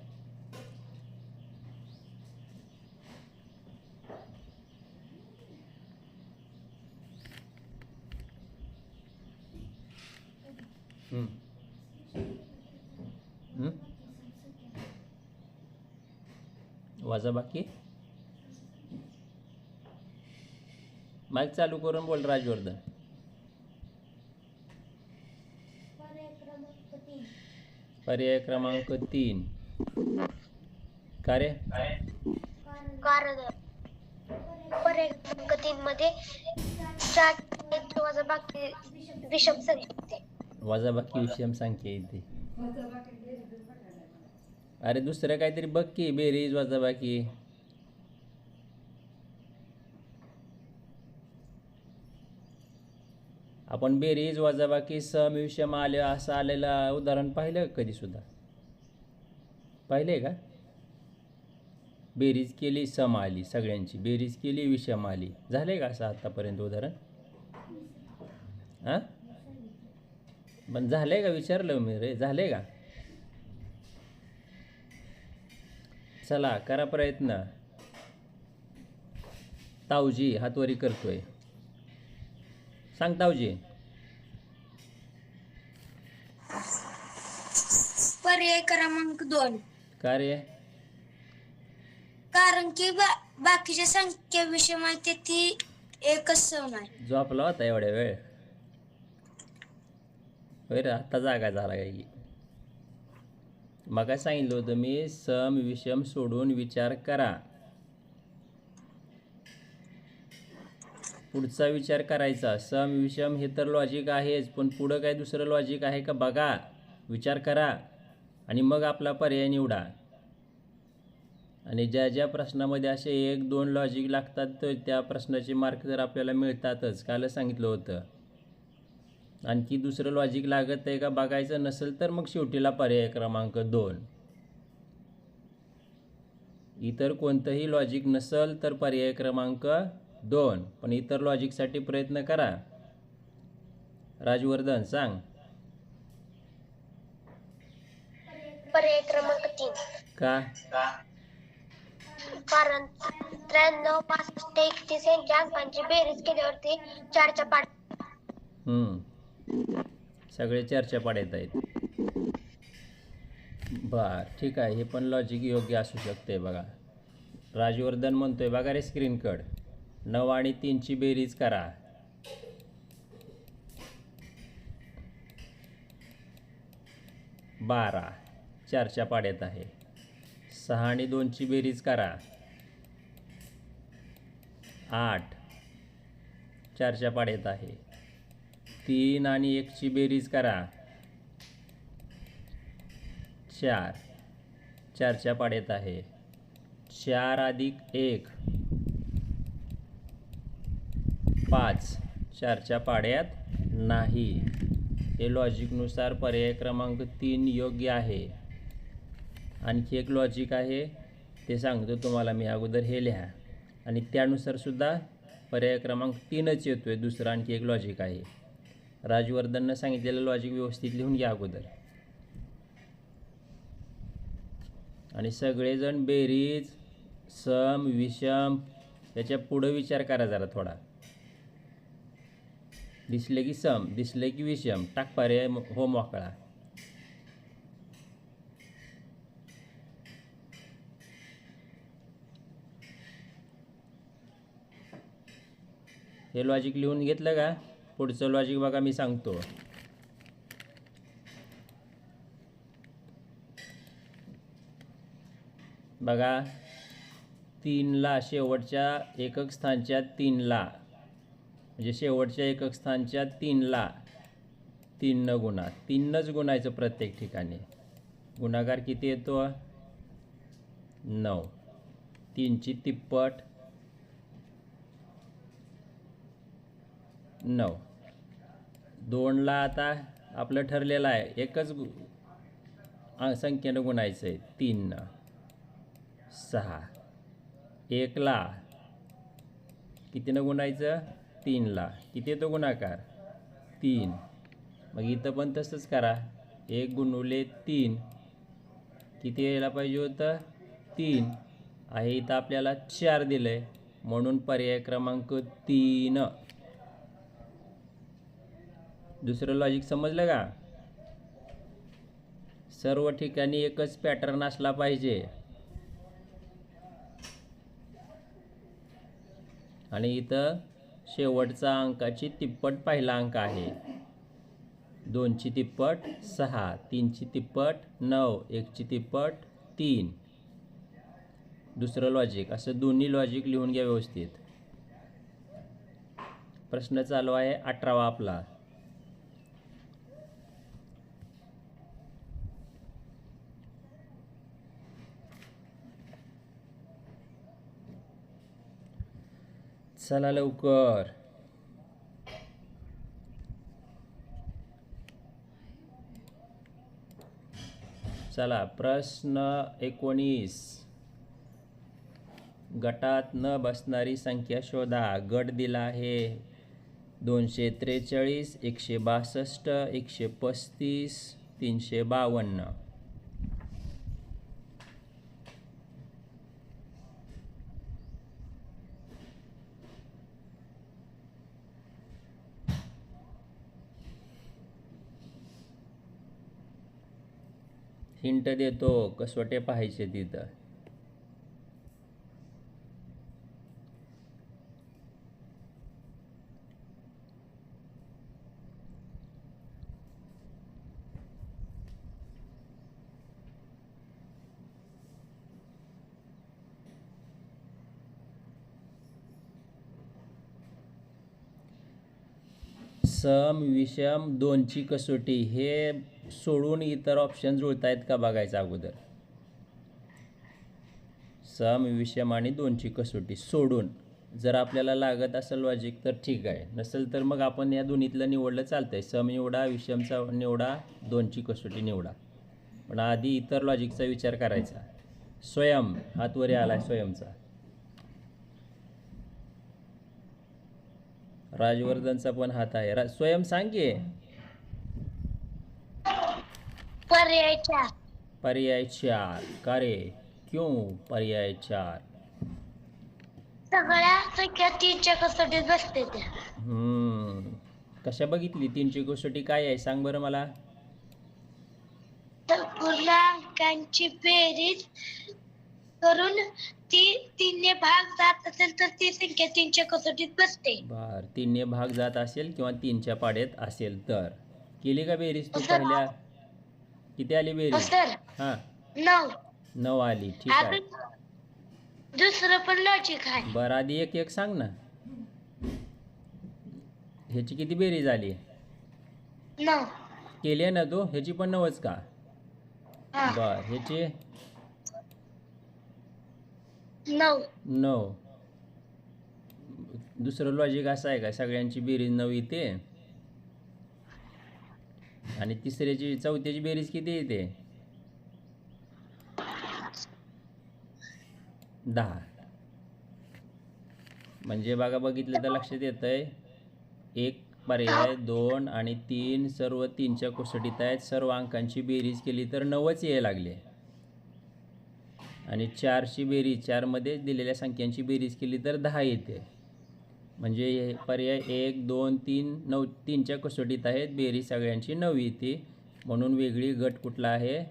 A: वजाबाकी माईक चालू करून बोल राजवर्धन. पर्याय क्रमांक 3. का रे?
B: कारण पर्याय क्रमांक 3 मध्ये 4 वजाबाकी विषम संख्या येते.
A: वजाबाकी विषम संख्या येते. अरे दुसरं काहीतरी बघ की. बेरीज वजाबाकी. आपण बेरीज वजाबाकी सम विषम आले असं आलेलं उदाहरण पाहिलं कधी सुद्धा? पाहिले का? बेरीज केली सम आली सगळ्यांची, बेरीज केली विषम आली. झाले का असं आतापर्यंत उदाहरण? हां पण झालंय का विचारलं मी रे. झाले का? चला करा प्रयत्न. तावजी हातवरी करतोय. सांग तावजी.
B: पर्याय क्रमांक 2.
A: का रे?
B: कारण की बाकीच्या संख्या विषम आहे ती एकच सम आहे.
A: झोपला होता एवढ्या वेळ? होय रे, आता जागा झाला काय की? मग काय सांगितलं होतं मी, सम विषम सोडून विचार करा. पुढचा विचार करायचा. सम विषम हे तर लॉजिक आहेच, पण पुढं काय दुसरं लॉजिक आहे का बघा, विचार करा आणि मग आपला पर्याय निवडा. आणि ज्या ज्या प्रश्नामध्ये असे 1-2 लॉजिक लागतात तर त्या प्रश्नाचे मार्क तर आपल्याला मिळतातच. कालच सांगितलं होतं. आणखी दुसरं लॉजिक लागत आहे का बघायचं. नसेल तर मग शेवटीला पर्याय क्रमांक 2. इतर कोणतंही लॉजिक नसल तर पर्याय क्रमांक 2. पण इतर लॉजिकसाठी प्रयत्न करा. राजवर्धन सांग.
B: पर्याय क्रमांक 3.
A: का?
B: कारण 93, 65, 31 यांच्या अंकांची बेरीज केल्यावरती 4च्या पाड्यात.
A: सगळे 4च्या पाड्यात आहेत. बर, ठीक आहे. हे पण लॉजिक योग्य असू शकते. बघा, राजवर्धन म्हणतोय, बघा रे स्क्रीनकड, 9 आणि 3ची बेरीज करा. 12 4च्या पाड्यात आहे. 6 आणि 2ची बेरीज करा. 8 4च्या पाड्यात आहे. 3 आणि 1ची बेरीज करा. 4 4च्या पाड्यात आहे. 4 अधिक 1 5 4च्या पाड्यात नाही. हे लॉजिकनुसार पर्याय क्रमांक 3 योग्य आहे. आणखी एक लॉजिक आहे, ते सांगतो तुम्हाला मी अगोदर. हे लिहा, आणि त्यानुसार सुद्धा पर्याय क्रमांक 3च येतोय. दुसरं आणखी एक लॉजिक आहे. राजवर्धननं सांगितलेलं लॉजिक व्यवस्थित लिहून घ्या अगोदर. आणि सगळेजण बेरीज, सम, विषम याच्या पुढं विचार करा जरा थोडा. दिसले की सम, दिसले की विषम, टाक पर्याय हो मोकळा. हे लॉजिक लिहून घेतलं का? पुढचं लॉजिक बघा, मी सांगतो. बघा, 3ला शेवटच्या एकक स्थानच्या 3ला, म्हणजे शेवटच्या एकक स्थानच्या 3ला 3 गुणा. 3नंच गुणायचं प्रत्येक ठिकाणी. गुणाकार किती येतो? 9. 3ची तिप्पट 9. 2ला आता आपलं ठरलेलं आहे एकच संख्येनं गुणायचं आहे. 3नं 6. 1ला कितीनं गुणायचं? 3ला. किती येतो गुणाकार? 3. मग इथं पण तसंच करा. 1 गुणुले 3 किती यायला पाहिजे होतं? 3 आहे. इथं आपल्याला 4 दिलं आहे, म्हणून पर्याय क्रमांक 3. दुसरं लॉजिक समजलं का? सर्व ठिकाणी एकच पॅटर्न असला पाहिजे. आणि इथं शेवटचा अंकाची तिप्पट पहिला अंक आहे. 2ची तिप्पट 6, 3ची तिप्पट 9, 1ची तिप्पट 3. दुसरं लॉजिक. असं दोन्ही लॉजिक लिहून घ्या व्यवस्थित. प्रश्न चालू आहे 18वा आपला. चला लवकर. चला, प्रश्न 19. गटात न बसणारी संख्या शोधा. गट दिला आहे 243, 162, 135, 352. हिंट देतो, कसोटे पाहायचे तिथं. सम, विषम, 2ची कसोटी हे सोडून इतर ऑप्शन जुळतायत का बघायचं अगोदर. सम, विषम आणि 2ची कसोटी सोडून जर आपल्याला लागत असेल लॉजिक तर ठीक आहे, नसेल तर मग आपण या दोन्हीतलं निवडलं चालतंय. सम निवडा, विषमचा निवडा, 2ची कसोटी निवडा. पण आधी इतर लॉजिकचा विचार करायचा. स्वयं हात वरी आलाय स्वयंचा. राजवर्धनचा पण हात आहे. स्वयं सांग की.
B: पर्याय 4.
A: पर्याय 4. का रे? क्यों पर्याय 4?
B: सगळ्या संख्या 3च्या कसोटीत बसते त्या.
A: कशा बघितली 3ची कसोटी काय आहे सांग बरं मला.
B: तर पूर्णांकांची बेरीज करून ती 3ने भाग जात असेल तर ती संख्या 3च्या कसोटीत बसते.
A: बर 3ने भाग जात असेल किंवा 3च्या पाड्यात असेल तर. केली का बेरीज तू
B: सर.
A: पहिल्या? किती आली बेरीज?
B: सर
A: हां
B: 9.
A: 9 आली. ठीक आहे.
B: दुसरं पण लॉजिक आहे.
A: बरं आधी एक एक सांग ना. ह्याची किती बेरीज आली?
B: 9.
A: केली आहे ना तू? ह्याची पण 9च का? बर ह्याची 9. दुसरं लॉजिक असं आहे का सगळ्यांची बेरीज 9 येते आणि तिसऱ्याची चौथ्याची बेरीज किती येते? 10. म्हणजे बघा बघितलं तर लक्षात येतंय 1 पर्याय 2 आणि 3 सर्व 3च्या कसोटीत आहेत. सर्व अंकांची बेरीज केली तर 9च यायला लागले आणि 4ची बेरीज 4मध्ये दिलेल्या संख्यांची बेरीज केली तर 10 येते. म्हणजे पर्याय 1 2 3 9 3च्या कसोटीत आहेत. बेरीज सगळ्यांची 9 येते म्हणून वेगळी गट कुठला आहे?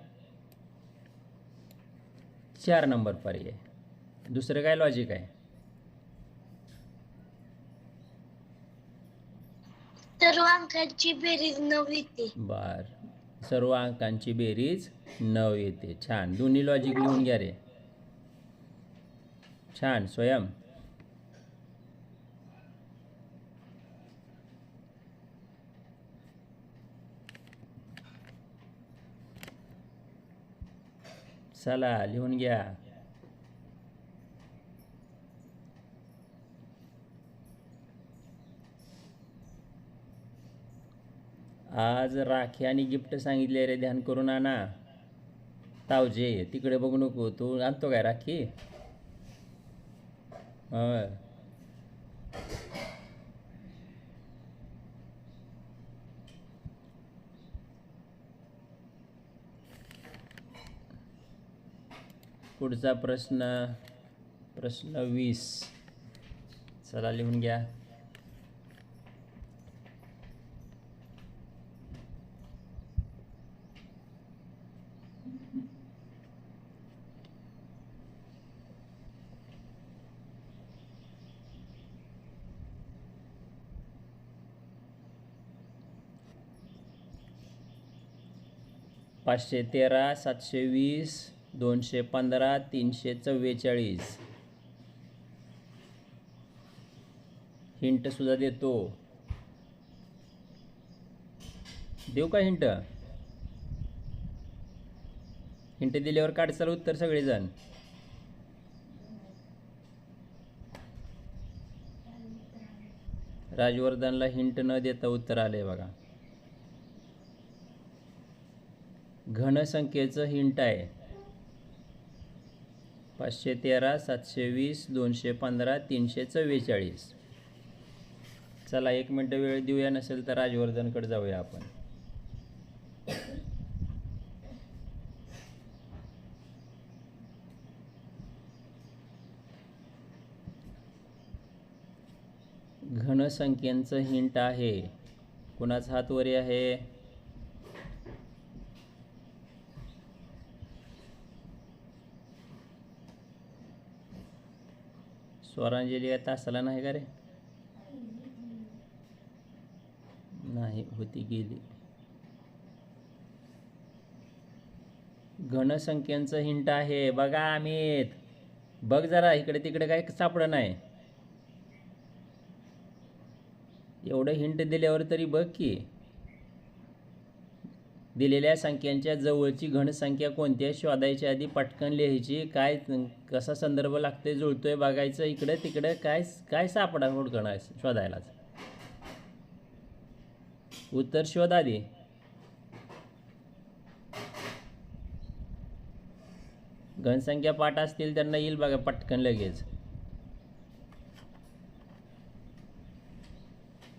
A: 4 नंबर पर्याय. दुसरं काय लॉजिक आहे?
B: सर्व अंकांची बेरीज 9 येते.
A: बर सर्व अंकांची बेरीज 9 येते. छान. दोन्ही लॉजिक लिहून घ्या रे. छान स्वयं. चला लिहून घ्या. आज राखी आणि गिफ्ट सांगितले रे, ध्यान करून आणा. तावजे तिकडे बघू नको. तू आणतो काय राखी? होय. पुढचा प्रश्न 20. चला लिहून घ्या. पाचशे 13, 720, 215, 344. हिंट सुद्धा देतो. देऊ का हिंट? हिंट दिल्यावर काढचाल उत्तर सगळेजण. राजवर्धनला हिंट न देता उत्तर आले बघा. घनसंख्येचं हिंट आहे. 513, 720, 215, 344. चला 1 मिनिट वेळ देऊया. नसेल तर राजवर्धनकडे जाऊया आपण. घनसंख्येचं हिंट आहे. कुणाचा हात वरी आहे? स्वरांजली तासाला नाही का रे? नाही होती गेली. घनसंख्येचं हिंट आहे बघा अमित. बघ जरा इकडे तिकडे काय सापडं नाही. एवढं हिंट दिल्यावर तरी बघ की. दिलेल्या संख्यांच्या जवळची घनसंख्या कोणती आहे शोधायच्या आधी पटकन लिहायची. काय कसा संदर्भ लागतोय जुळतोय बघायचं. इकडे तिकडे काय काय सापडा हुडकणं शोधायलाच. उत्तर शोध आधी. घनसंख्या पाठ असतील त्यांना येईल बघा पटकन लगेच.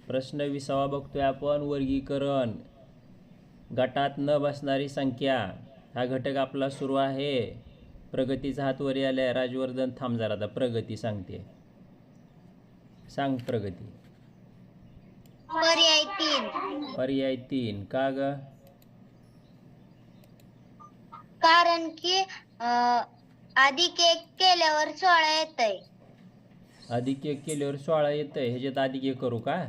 A: प्रश्न 20वा बघतोय आपण. वर्गीकरण. गटात न बसणारी संख्या हा घटक आपला सुरू आहे. प्रगतीचा हात वरी आलाय. राजवर्धन थांब जरा, आता प्रगती सांगते. सांग प्रगती.
B: पर्याय 3.
A: पर्याय 3 का ग?
B: कारण की अधिक 1 केल्यावर 16 येतंय.
A: अधिक 1 केल्यावर 16 येतंय. ह्याच्यात अधिक 1 करू का?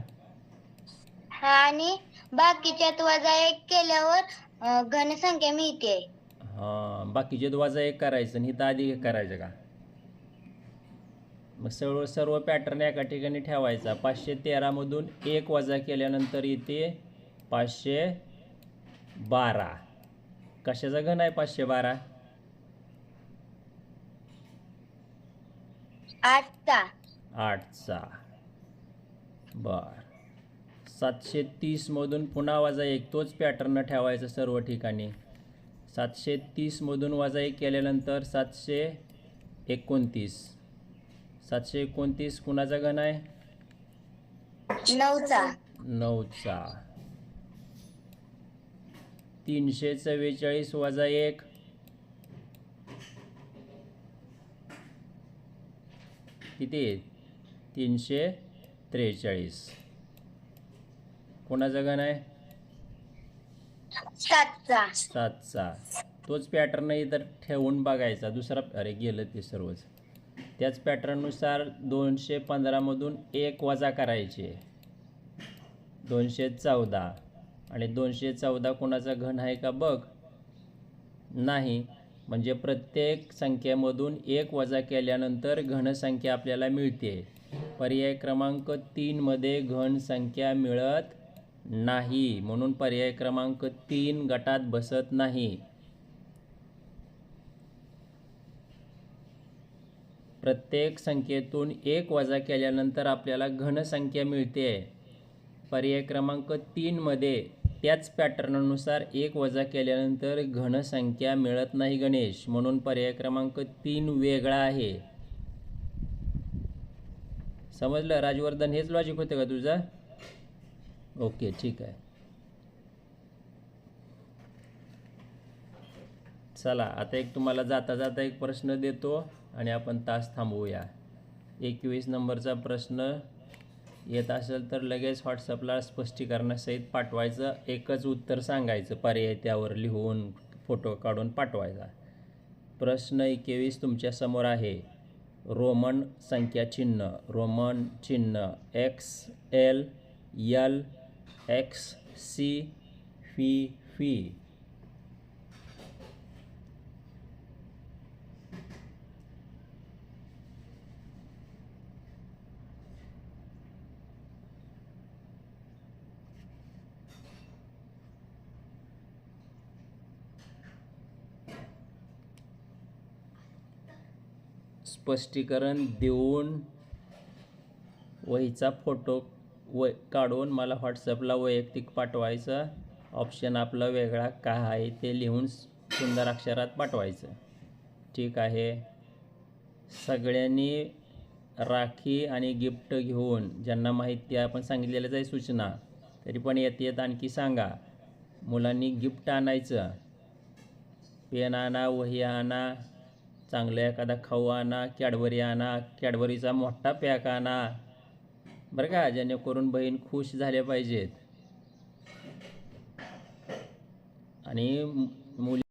B: आणि बाकीच्यात वजा 1 केल्यावर घनसंख्या मिळते.
A: हां, बाकीचे वजा 1 करायचं आणि इथं अधिक 1 करायचं का? मग सर्व पॅटर्न एका ठिकाणी ठेवायचा. 513 मधून 1 वजा केल्यानंतर येते 512. कशाचा घन आहे 512?
B: 8चा.
A: 8चा. बर. 730 मधून पुन्हा वजा 1, तोच पॅटर्न ठेवायचा सर्व ठिकाणी. 730 मधून वजा 1 केल्यानंतर 729. 729 कुणाचा घन आहे?
B: 9चा.
A: 9चा. 344 वजा 1 किती? 343. कोणाचा घन आहे?
B: 7चा.
A: 7चा. तोच पॅटर्न इथं ठेवून बघायचा. दुसरा अरे गेलं ते सर्वच. त्याच पॅटर्ननुसार 215 मधून 1 वजा करायचे. 214. आणि 214 कोणाचा घन आहे का बघ? नाही. म्हणजे प्रत्येक संख्येमधून 1 वजा केल्यानंतर घनसंख्या आपल्याला मिळते. पर्याय क्रमांक 3 मध्ये घनसंख्या मिळत नाही, म्हणून पर्याय क्रमांक 3 गटात बसत नाही. प्रत्येक संख्येतून 1 वजा केल्यानंतर आपल्याला घनसंख्या मिळते. पर्याय क्रमांक 3 मध्ये त्याच पॅटर्ननुसार 1 वजा केल्यानंतर घनसंख्या मिळत नाही गणेश, म्हणून पर्याय क्रमांक 3 वेगळा आहे. समजलं राजवर्धन? हेच लॉजिक होतं का तुझं? ओके, ठीक आहे. चला, आता एक तुम्हाला जाता जाता एक प्रश्न देतो आणि आपण तास थांबवूया. 21 नंबरचा प्रश्न येत असेल तर लगेच व्हॉट्सअपला स्पष्टीकरणासहित पाठवायचं. एकच उत्तर सांगायचं, पर्याय त्यावर लिहून फोटो काढून पाठवायचा. प्रश्न 21 तुमच्यासमोर आहे. रोमन संख्या चिन्ह. रोमन चिन्ह XL, L, XC, फी. स्पष्टीकरण देऊन वहीचा फोटो काढून मला व्हॉट्सअपला वैयक्तिक पाठवायचं. ऑप्शन आपला वेगळा काय आहे ते लिहून सुंदर अक्षरात पाठवायचं. ठीक आहे. सगळ्यांनी राखी आणि गिफ्ट घेऊन, ज्यांना माहिती आपण सांगितलेलंच आहे सूचना, तरी पण येत आणखी सांगा. मुलांनी गिफ्ट आणायचं. पेन आणा, वही आणा, चांगलं एखादा खाऊ आणा, कॅडबरी आणा, कॅडबरीचा मोठा पॅक आणा बरं का, जेणेकरून बहीण खुश झाल्या पाहिजेत. आणि मुली